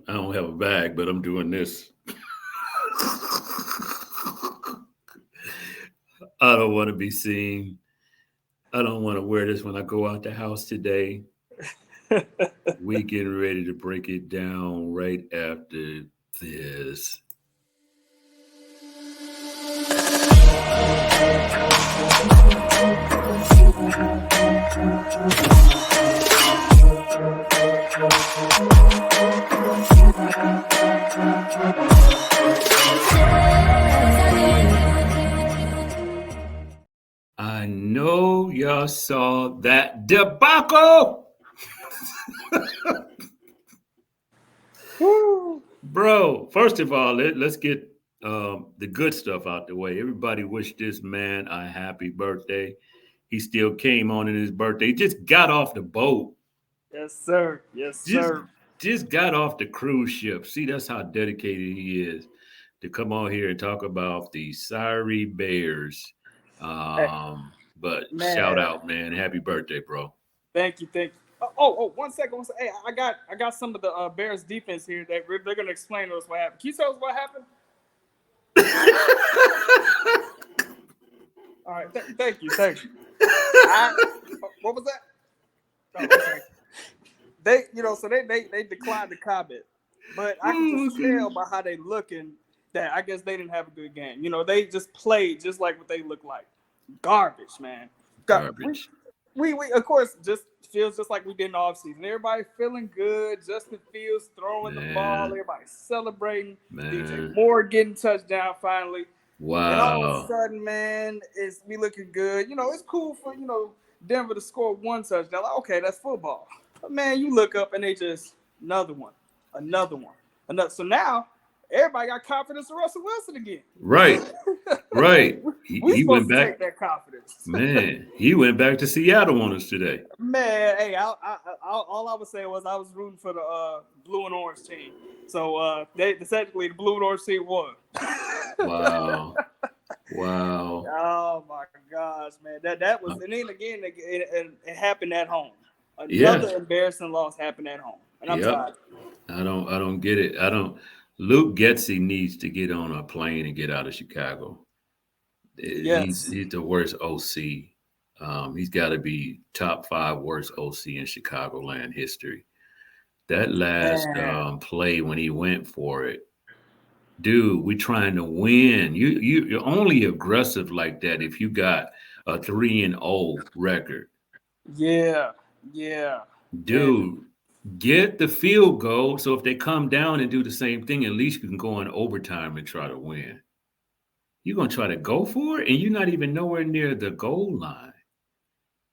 I don't have a bag, but I'm doing this. I don't want to be seen. I don't want to wear this when I go out the house today. We getting ready to break it down right after this. I know y'all saw that debacle. Woo. Bro, first of all, let's get the good stuff out the way. Everybody wished this man a happy birthday. He still came on in his birthday. He just got off the boat. Yes, sir. Yes, Just sir. just got off the cruise ship. See, that's how dedicated he is to come on here and talk about the Sorry Bears. Hey, But shout man, out, man. Happy birthday, bro. thank you, thank you. One second. Hey, I got some of the Bears defense here that they're gonna explain to us what happened. Can you tell us what happened? All right, thank you, thank you. I, what was that? Oh, okay. So they declined the comment, but I can Oh just my tell goodness. by how they looking that I guess they didn't have a good game. They just played just like what they look like. Garbage, man. We, Garbage. we of course just feels just like we did in the offseason. Everybody feeling good. Justin Fields throwing the ball. Man, Everybody celebrating. DJ man. Moore getting touchdown finally. And all of a Wow. sudden, man, it's we looking good. It's cool for Denver to score one touchdown. Like, okay, that's football. But man, you look up and they just another one, another one, another. So now everybody got confidence in Russell Wilson again. Right. Right. We He went supposed to back. take that confidence. Man, he went back to Seattle on us today. Man, hey, all I was saying was I was rooting for the blue and orange team. So they technically the blue and orange team won. Wow. Wow. Oh my gosh, man! That was, Uh, and then again, it happened at home. Yeah. Another embarrassing loss happened at home, and I'm Yep. tired. I don't get it. I don't Luke Getzey needs to get on a plane and get out of Chicago. He's Yes, he's the worst OC. He's got to be top five worst OC in Chicagoland history. That last man. play when he went for it, dude, we trying to win. You're only aggressive like that if you got a 3-0 record. Yeah, yeah, and Dude, get the field goal so if they come down and do the same thing, at least you can go in overtime and try to win. You're gonna try to go for it and you're not even nowhere near the goal line.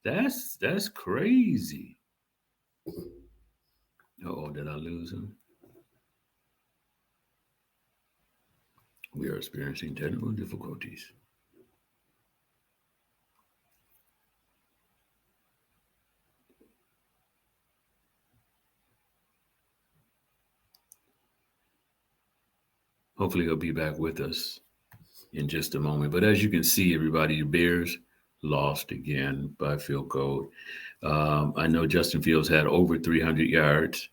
That's crazy. Oh, did I lose him? We are experiencing technical difficulties. Hopefully he'll be back with us in just a moment. But as you can see, everybody, the Bears lost again by field goal. I know Justin Fields had over 300 yards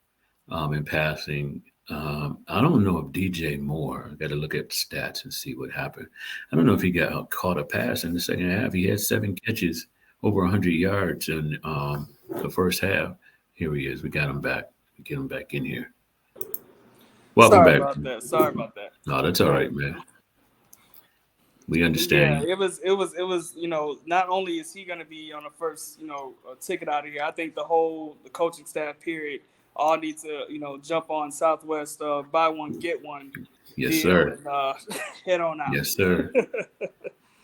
in passing. I don't know if DJ Moore, I got to look at stats and see what happened. I don't know if he got caught a pass in the second half. He had 7 catches, over 100 yards in the first half. Here he is. We got him back. We get him back in here. Welcome sorry back. about that. Sorry about that. No, that's all But right, man. We yeah, understand. it was. Not only is he going to be on the first ticket out of here, I think the coaching staff period all need to jump on Southwest buy one get one Yes, deal sir. and head on out. Yes, sir.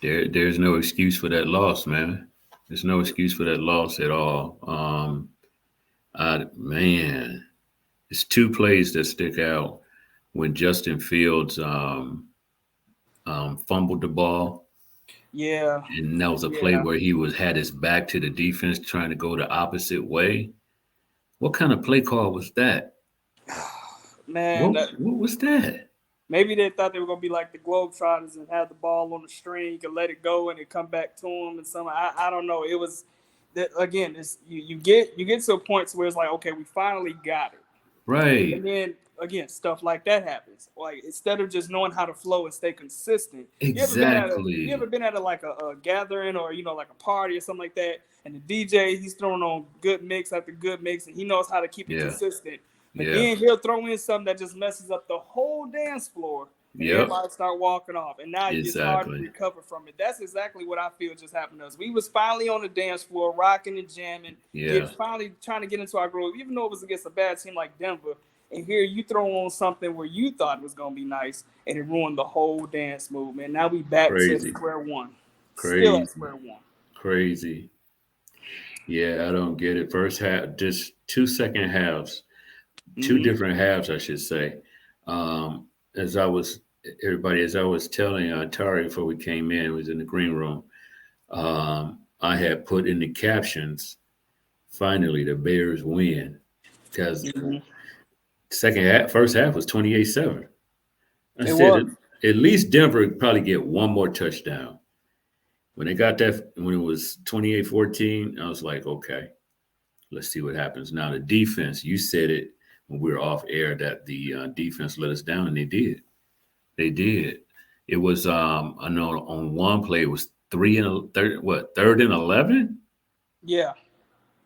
There's no excuse for that loss, man. There's no excuse for that loss at all. Man, it's two plays that stick out when Justin Fields fumbled the ball, Yeah, and that was a play yeah, where he was had his back to the defense, trying to go the opposite way. What kind of play call was that? man. What was that? Maybe they thought they were gonna be like the Globetrotters and have the ball on the string and let it go and it come back to them and some. I don't know. It was that again. It's you get to a point where it's like, okay, we finally got it. Right. And then again, stuff like that happens. Like instead of just knowing how to flow and stay consistent, you ever Exactly. been at a gathering or like a party or something like that, and the DJ he's throwing on good mix after good mix, and he knows how to keep it Yeah. consistent. But Yeah. then he'll throw in something that just messes up the whole dance floor, and Yep. everybody start walking off, and now it's hard to Exactly. recover from it. That's exactly what I feel just happened to us. We was finally on the dance floor, rocking and jamming, Yeah. finally trying to get into our groove, even though it was against a bad team like Denver. And here you throw on something where you thought was gonna be nice, and it ruined the whole dance movement. Now we back to Crazy. square one, still at Crazy. square one. Crazy. Yeah, I don't get it. First half, just 2 second halves, two Mm-hmm. different halves, I should say. Um, as I was, everybody, as I was telling Tari before we came in, it was in the green room. I had put in the captions, finally, the Bears win. Because Mm-hmm. second half, first half was 28-7. I It said, was. at least Denver would probably get one more touchdown. When they got that, when it was 28-14, I was like, okay, let's see what happens. Now, the defense, you said it when we were off air that the defense let us down, and they did. They did. It was, I know on one play, it was third and 11? Yeah,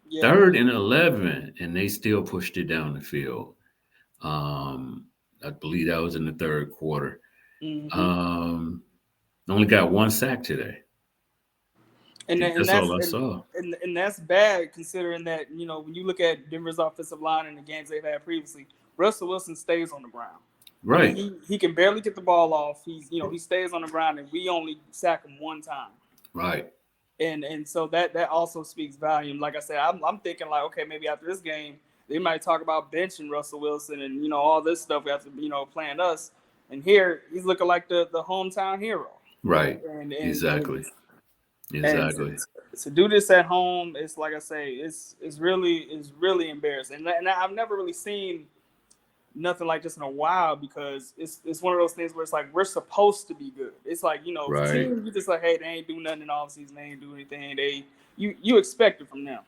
yeah. Third and 11, and they still pushed it down the field. Um, I believe that was in the third quarter. Mm-hmm. Um, only got one sack today. I And think and that's that's all I saw. and that's bad considering that when you look at Denver's offensive line and the games they've had previously, Russell Wilson stays on the ground. I mean, Right, he can barely get the ball off. He stays on the ground, and we only sack him one time. right, And so that also speaks volume. Like I said, I'm thinking like, okay, maybe after this game they might talk about benching Russell Wilson and all this stuff after playing us. And here he's looking like the hometown hero. right. And and and Exactly, and exactly. to do this at home, it's like I say, it's really embarrassing. And I've never really seen nothing like this in a while because it's one of those things where it's like we're supposed to be good. It's like Right. teams you just like, hey, they ain't do nothing in all season, they ain't do anything. You expect it from them.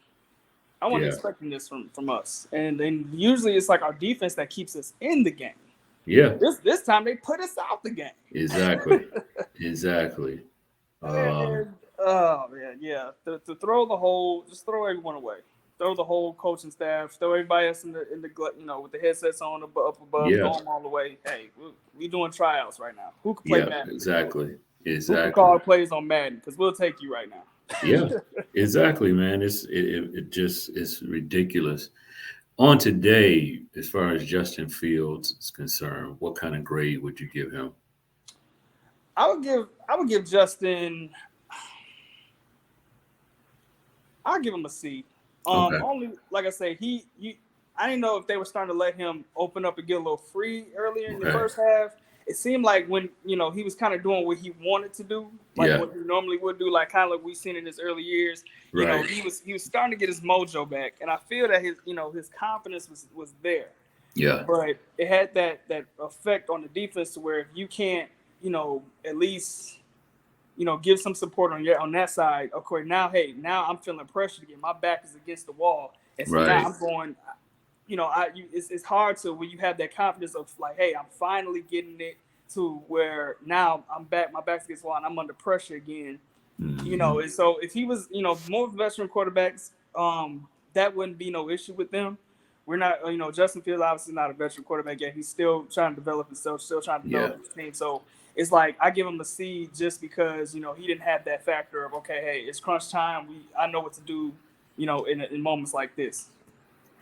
I wasn't Yeah, expecting this from us, and then usually it's like our defense that keeps us in the game. yeah. This time they put us out the game. Exactly, exactly. And oh man, yeah. To throw the whole, just throw everyone away. Throw the whole coaching staff. Throw everybody else in the with the headsets on up above. Yeah, Throw them all away. Hey, we doing tryouts right now. Who can play yeah. Madden? Exactly, Who can call exactly. plays on Madden? Because we'll take you right Yeah, now. exactly, man. It just it's ridiculous. On today, as far as Justin Fields is concerned, what kind of grade would you give him? I would give Justin. I'll give him a C. Okay. Only like I say, I didn't know if they were starting to let him open up and get a little free earlier in the Okay. first half. It seemed like when he was kind of doing what he wanted to do, like Yeah. what he normally would do, like kind of like we've seen in his early years. Right. He was starting to get his mojo back, and I feel that his confidence was there, Yeah. but it had that effect on the defense to where if you can't at least give some support on that side. Okay, now I'm feeling pressure again. My back is against the wall, and so now Right. I'm going. It's hard to when you have that confidence of like, hey, I'm finally getting it to where now I'm back. My back's against the wall, and I'm under pressure again. Hmm. And so if he was more veteran quarterbacks, that wouldn't be no issue with them. We're not, Justin Fields obviously not a veteran quarterback yet. He's still trying to develop himself, still trying to Yeah. develop his team. So it's like I give him a C just because he didn't have that factor of okay, hey, it's crunch time. I know what to do, in moments like this.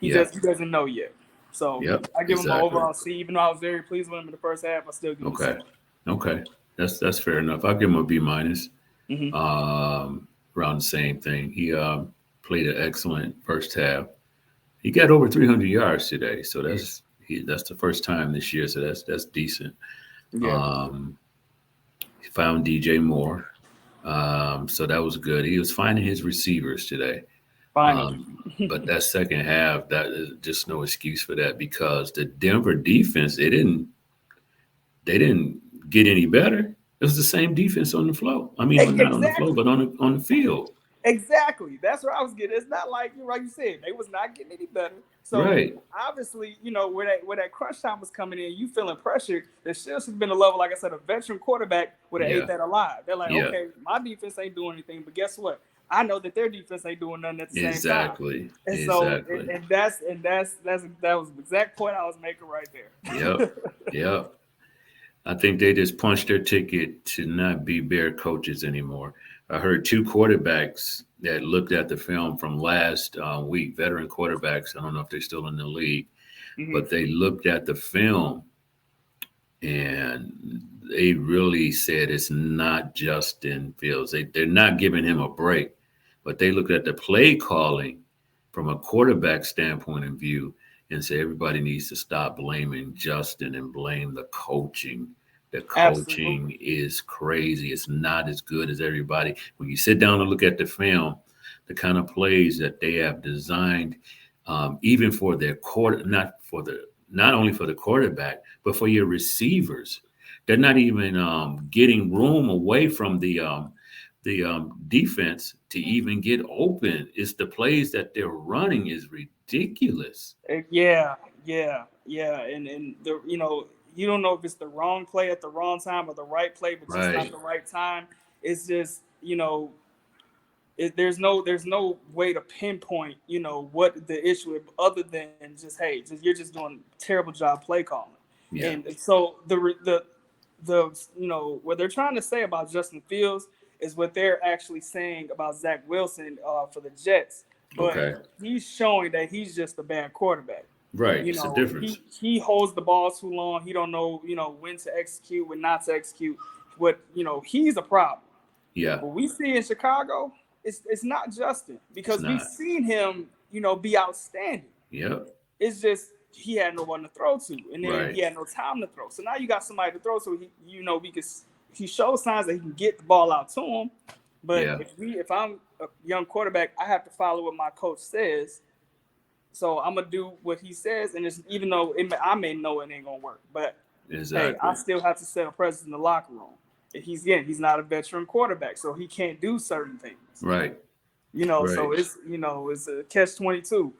Yeah. He doesn't know yet. So Yep. I give him an Exactly. overall C. Even though I was very pleased with him in the first half, I still give him a C. Okay. Okay. That's fair enough. I'll give him a B minus. Mm-hmm. Around the same thing. He played an excellent first half. He got over 300 yards today, so that's the first time this year. So that's decent. Yeah, Um, he found DJ Moore, so that was good. He was finding his receivers today. finally. Um, but that second half, that is just no excuse for that because the Denver defense, they didn't get any better. It was the same defense on the floor. I mean, not on the floor, Exactly. but on the field. Exactly. That's where I was getting. It's not like you said, they was not getting any better. So Right. obviously, where that crunch time was coming in, you feeling pressured. There still should have been a level, like I said, a veteran quarterback would have ate Yeah. that alive. They're like, Yeah. okay, my defense ain't doing anything, but guess what? I know that their defense ain't doing nothing at the same time. Exactly. And so, Exactly. that was the exact point I was making right Yep. there. Yep. I think they just punched their ticket to not be Bear coaches anymore. I heard two quarterbacks that looked at the film from last week, veteran quarterbacks. I don't know if they're still in the league, Hmm. but they looked at the film and they really said it's not Justin Fields. They're not giving him a break, but they looked at the play calling from a quarterback standpoint of view and say everybody needs to stop blaming Justin and blame the coaching. The Absolutely. coaching is crazy. It's not as good as everybody. When you sit down and look at the film, the kind of plays that they have designed, even for their quarter, not only for the quarterback, but for your receivers, they're not even getting room away from the defense to even get open. It's the plays that they're running is ridiculous. Yeah, yeah, and you don't know if it's the wrong play at the wrong time or the right play, but just not Right. the right time. It's just there's no way to pinpoint what the issue is other than just hey, you're just doing a terrible job play calling, Yeah. and so what they're trying to say about Justin Fields is what they're actually saying about Zach Wilson for the Jets, but Okay. he's showing that he's just a bad quarterback. Right. It's a difference. He holds the ball too long. He don't know when to execute, when not to execute. What he's a problem. Yeah. What we see in Chicago, it's not Justin It's because we've not. seen him be outstanding. Yep. It's just he had no one to throw to, and then Right. he had no time to throw. So now you got somebody to throw to. He shows signs that he can get the ball out to him. But Yeah. if I'm a young quarterback, I have to follow what my coach says. So I'm gonna do what he says, and it's, even though I may know it ain't gonna work, but hey, I Exactly. still have to set a presence in the locker room. He's not a veteran quarterback, so he can't do certain things. Right. So Right. it's a catch-22.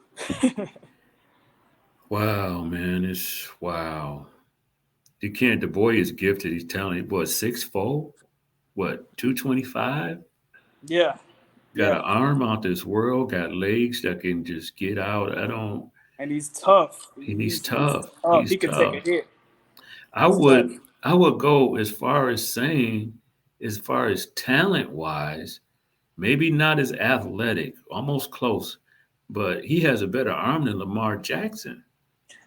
Wow, man. It's wow. You can't. The boy is gifted. He's talented. Boy, 6'4", what, 225? Yeah, Got yeah, an arm out this world. Got legs that can just get out. I don't. and he's tough. And he's He's tough. tough. He's He could take tough. a hit. I He's tough. would. I would go as far as saying, as far as talent wise, maybe not as athletic, almost close, but he has a better arm than Lamar Jackson.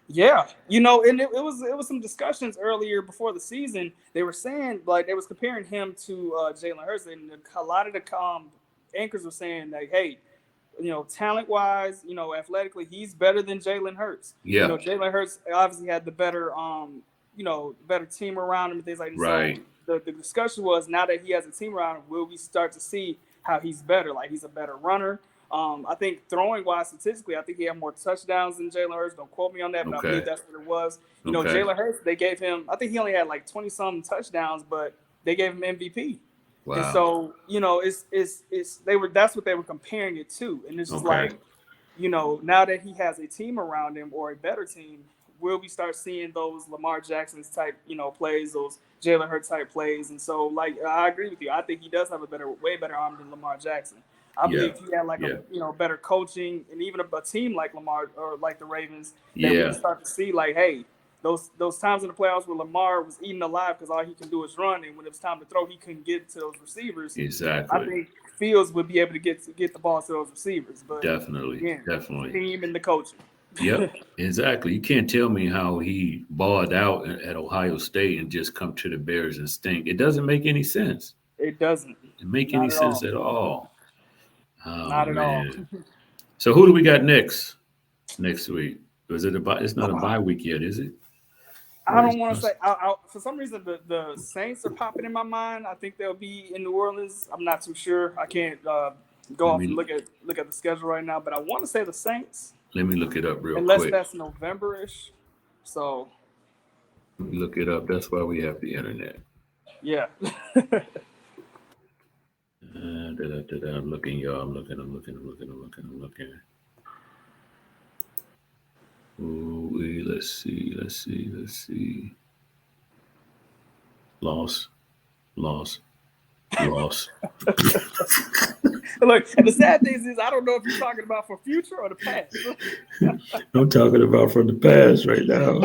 Yeah, and it was some discussions earlier before the season. They were saying like they was comparing him to Jalen Hurts, and a lot of the anchors were saying like, hey, talent wise, athletically, he's better than Jalen Hurts. Yeah. Jalen Hurts obviously had the better team around him and things like that. So Right. the discussion was now that he has a team around him, will we start to see how he's better? Like he's a better runner. I think throwing wise, statistically, I think he had more touchdowns than Jalen Hurts. Don't quote me on that, but I believe Okay. that's what it was. Okay. Jalen Hurts, they gave him, I think he only had like 20 some touchdowns, but they gave him MVP. And Wow. so, it's they were that's what they were comparing it to. And it's just Okay. like, now that he has a team around him or a better team, will we start seeing those Lamar Jackson's type, plays, those Jalen Hurts type plays? And so, like, I agree with you. I think he does have way better arm than Lamar Jackson. I Yeah. believe if he had like a Yeah. better coaching and even a team like Lamar or like the Ravens, that we can Yeah. start to see like, hey, those times in the playoffs where Lamar was eating alive because all he can do is run, and when it was time to throw, he couldn't get to those receivers. I Exactly. think Fields would be able to get the ball to those receivers, but Definitely. again, Definitely. team and the coaching. Yep. Exactly. You can't tell me how he balled out at Ohio State and just come to the Bears and stink. It doesn't make any sense. It doesn't, It make any not at sense all, at all. Oh not at all. man. So who do we got next week? Was it a bye? It's not a bye week yet, is it? I Or is don't want to say. it? For some reason, the Saints are popping in my mind. I think they'll be in New Orleans. I'm not too sure. I can't go Let off and me look at the schedule right now, but I want to say the Saints, let me look it up real unless quick. that's November-ish. So Let me look it up. That's why we have the internet. yeah, I'm looking, y'all. I'm looking. Ooh, let's see. Loss, loss, loss. Look, and the sad thing is, I don't know if you're talking about for future or the past. I'm talking about from the past right now.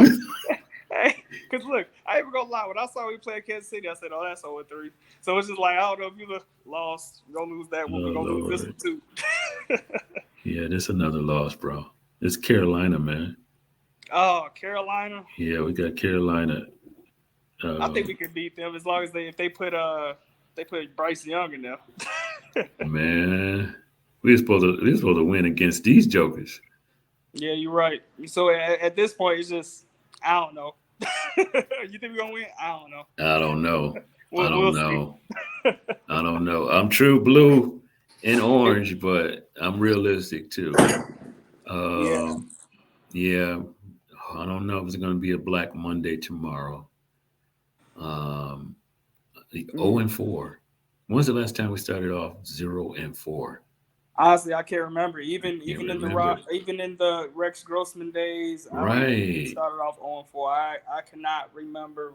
Hey, because look, I ain't even gonna lie. When I saw we play Kansas City, I said, "Oh, that's 0-3." So it's just like I don't know if you lost. We're gonna lose that one. We're Oh gonna lose this Lord. one too. Yeah, this another loss, bro. It's Carolina, man. Oh, Carolina. Yeah, we got Carolina. I think Um, we can beat them as long as they put Bryce Young in there. man, we were supposed to win against these jokers. Yeah, you're right. So at this point, it's just I don't know. You think we're gonna win? I don't know. I don't know. I don't We'll see. know. I don't know. I'm true blue and orange, but I'm realistic too. Yeah. Um, yeah, I don't know if it's going to be a Black Monday tomorrow. Um, 0-4. When's the last time we started off 0-4? Honestly, I can't remember. I Even can't even in the remember. rock, even in the Rex Grossman days, I don't think we Right. started off 0-4. I cannot remember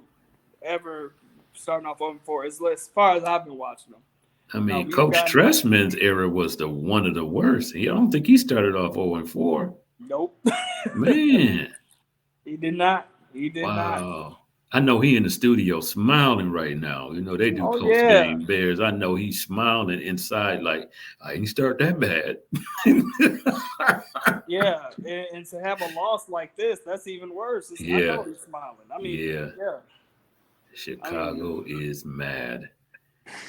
ever starting off 0-4 as far as I've been watching them. I No, mean, we've Coach gotten better. Tressman's era was the one of the worst. I don't think he started off 0-4. Nope. Man, He did not. He did not. wow. I know he in the studio smiling right now. They do Oh post yeah. game Bears. I know he's smiling inside like I didn't start that bad. Yeah, and to have a loss like this, that's even worse. I Yeah, know he's smiling. I mean, yeah. yeah. I mean, Chicago is mad.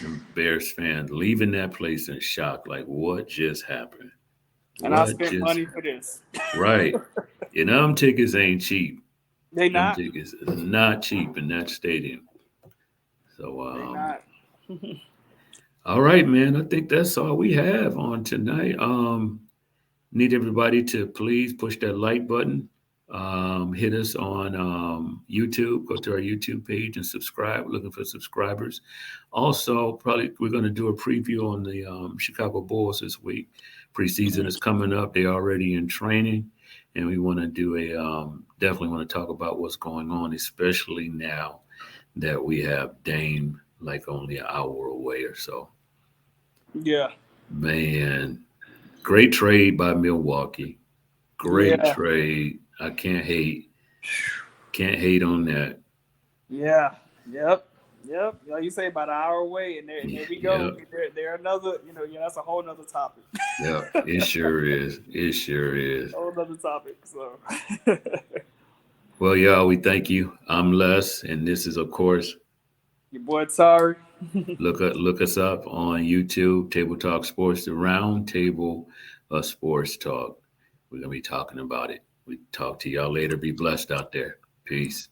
The Bears fans leaving that place in shock. Like, what just happened? and I What spent just money for this. right? And them tickets ain't cheap. They Them not. tickets is not cheap in that stadium. So, They not. all right, man. I think that's all we have on tonight. Need everybody to please push that like button. Hit us on YouTube. Go to our YouTube page and subscribe. We're looking for subscribers. Also, probably we're going to do a preview on the Chicago Bulls this week. Preseason is coming up. They're already in training, and we want to do definitely want to talk about what's going on, especially now that we have Dame like only an hour away or so. Yeah. Man, great trade by Milwaukee. Great Yeah. trade. I can't hate. Can't hate on that. Yeah. Yep. Yep. Like you say, about an hour away, and there we go. Yep. They're another. Yeah, that's a whole nother topic. Yep. It sure is. It sure is. Whole nother topic. So. Well, y'all, we thank you. I'm Les, and this is, of course, Your boy Tari. look us up on YouTube, Table Talk Sports, the round table of sports talk. We're gonna be talking about it. We talk to y'all later. Be blessed out there. Peace.